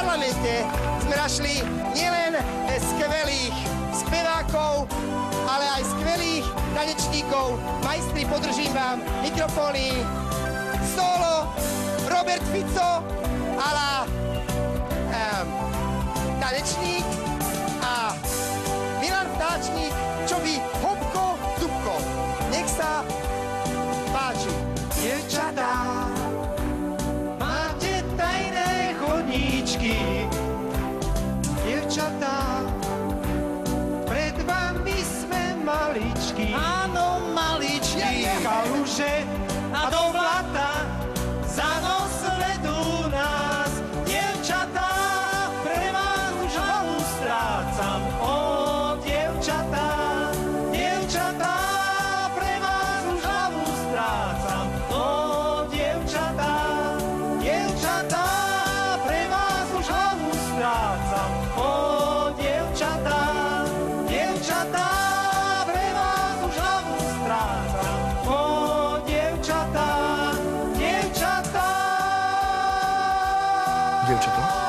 parlamente sme našli nielen skvelých spevákov, ale aj skvelých tanečníkov. Majstri, podržím vám mikrofóny. Solo Robert Fico a la tanečník a Milan Vtáčnik, čo by Hopko Dubko. Nech sa páči. Dievčatá, máte tajné chodníčky. Dievčatá, pred vami sme maličky. Áno, maličky. Kaluže a do blata, za nos vedú nás. Dievčatá, pre vás už hlavu strácam. Ó, dievčatá, dievčatá, pre vás už hlavu strácam. Ó, dievčatá, dievčatá, pre vás už hlavu strácam. Ó, dievčatá, dievčatá, pre vás už hlavu strácam. Ó, dievčatá, dievčatá. Dievčatá?